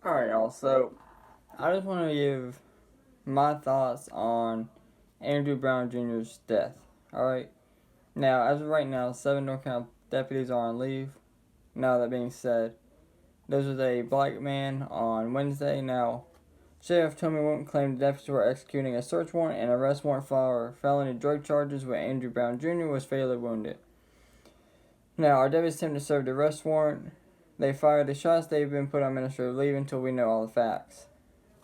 Alright, y'all, so I just want to give my thoughts on Andrew Brown Jr.'s death. Alright, now, as of right now, 7 North Carolina deputies are on leave. Now, that being said, there was a black man on Wednesday. Now, Sheriff Tommy Won't claimed the deputies were executing a search warrant and arrest warrant for felony drug charges when Andrew Brown Jr. was fatally wounded. Now, our deputies attempted to serve the arrest warrant. They fired the shots. They've been put on administrative leave until we know all the facts.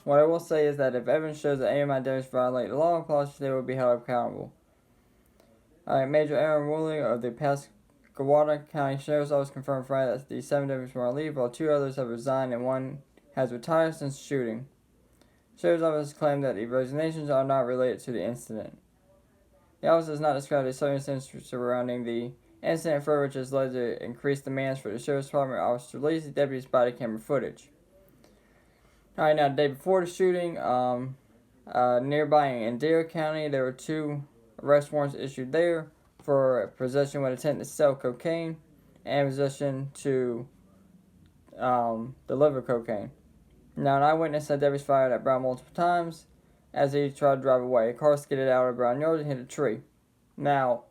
What I will say is that if evidence shows that any of my deputies violate the law, they will be held accountable. Alright, Major Aaron Woolley of the Pascagoula County Sheriff's Office confirmed Friday that the 7 deputies were on leave, while 2 others have resigned and 1 has retired since the shooting. Sheriff's Office claimed that the resignations are not related to the incident. The office has not described the circumstances surrounding the incident further, which has led to increased demands for the Sheriff's Department office to release the deputies' body camera footage. Alright, now the day before the shooting, nearby in Dare County, there were 2 arrest warrants issued there for possession with intent to sell cocaine and possession to deliver cocaine. Now, an eyewitness said deputies fired at Brown multiple times as he tried to drive away. A car skidded out of Brown Yard and hit a tree. Now,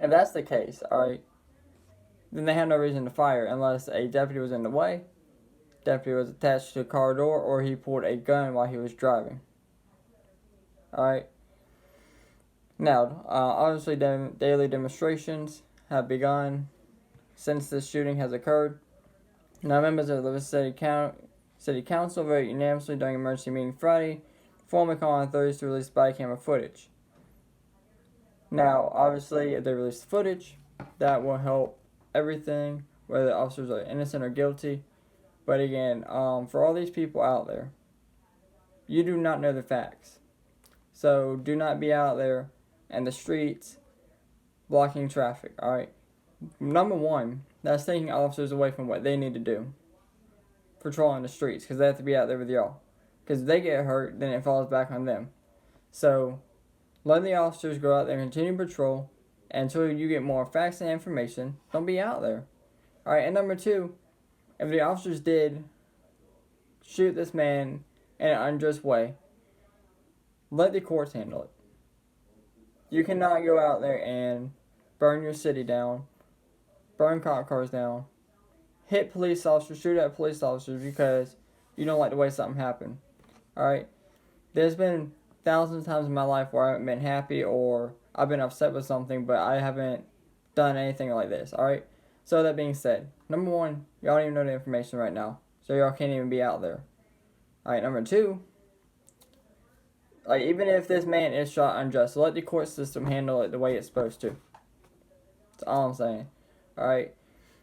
if that's the case, alright, then they have no reason to fire unless a deputy was in the way, deputy was attached to a car door, or he pulled a gun while he was driving. Alright. Now, obviously, daily demonstrations have begun since this shooting has occurred. Now, members of the City Council voted unanimously during an emergency meeting Friday, formally calling on Thursday to release body camera footage. Now, obviously, if they release the footage, that will help everything, whether the officers are innocent or guilty. But again, for all these people out there, you do not know the facts. So do not be out there in the streets blocking traffic, alright? Number one, that's taking officers away from what they need to do, patrolling the streets, because they have to be out there with y'all. Because if they get hurt, then it falls back on them. So let the officers go out there and continue patrol until you get more facts and information. Don't be out there. Alright, and number two, if the officers did shoot this man in an unjust way, let the courts handle it. You cannot go out there and burn your city down, burn cop cars down, hit police officers, shoot at police officers because you don't like the way something happened. Alright? There's been thousands of times in my life where I haven't been happy or I've been upset with something, but I haven't done anything like this. Alright? So that being said, number one, y'all don't even know the information right now. So y'all can't even be out there. Alright, number two, like, even if this man is shot unjust, let the court system handle it the way it's supposed to. That's all I'm saying. Alright?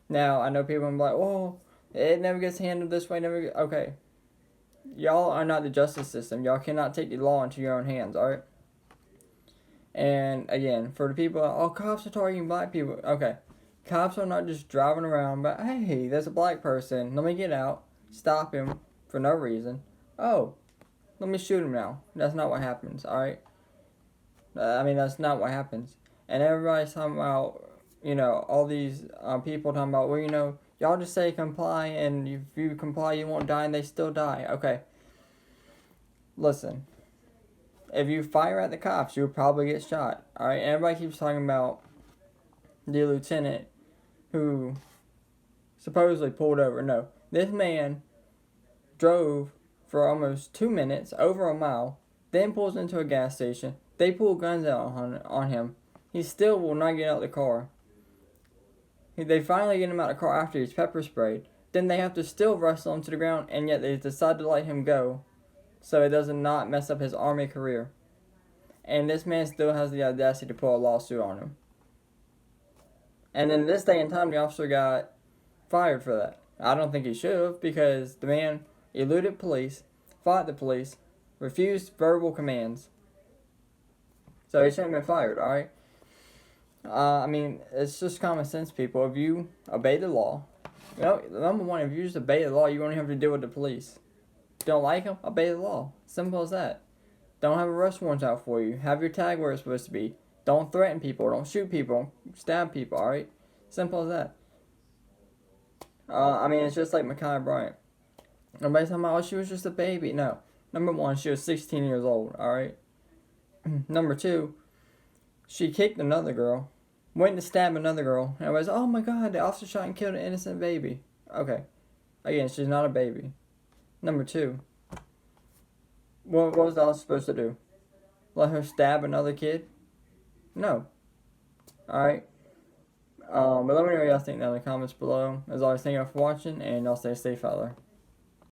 Now, I know people are like, oh, it never gets handled this way, okay. Y'all are not the justice system. Y'all cannot take the law into your own hands, alright? And, again, for the people, oh, cops are targeting black people. Okay. Cops are not just driving around, but, hey, there's a black person. Let me get out, stop him for no reason. Oh, let me shoot him now. That's not what happens, alright? That's not what happens. And everybody's talking about, all these people talking about, well, y'all just say comply, and if you comply, you won't die, and they still die. Okay. Listen. If you fire at the cops, you'll probably get shot, alright? And everybody keeps talking about the lieutenant who supposedly pulled over. No. This man drove for almost 2 minutes, over a mile, then pulls into a gas station. They pull guns out on him. He still will not get out of the car. They finally get him out of the car after he's pepper sprayed. Then they have to still wrestle him to the ground, and yet they decide to let him go so it does not mess up his Army career. And this man still has the audacity to pull a lawsuit on him. And in this day and time, the officer got fired for that. I don't think he should have, because the man eluded police, fought the police, refused verbal commands. So he shouldn't have been fired, alright? It's just common sense, people. If you obey the law, number one, if you just obey the law, you won't have to deal with the police. Don't like them? Obey the law. Simple as that. Don't have arrest warrants out for you. Have your tag where it's supposed to be. Don't threaten people. Don't shoot people. Don't stab people, alright? Simple as that. It's just like Ma'Khia Bryant. Everybody's talking about, oh, she was just a baby. No. Number one, she was 16 years old, alright? Number two, she kicked another girl, went to stab another girl, and everybody's, oh my god, the officer shot and killed an innocent baby. Okay. Again, she's not a baby. Number two, what was the officer supposed to do? Let her stab another kid? No. Alright? But let me know what y'all think down in the comments below. As always, thank y'all for watching, and y'all stay safe out there.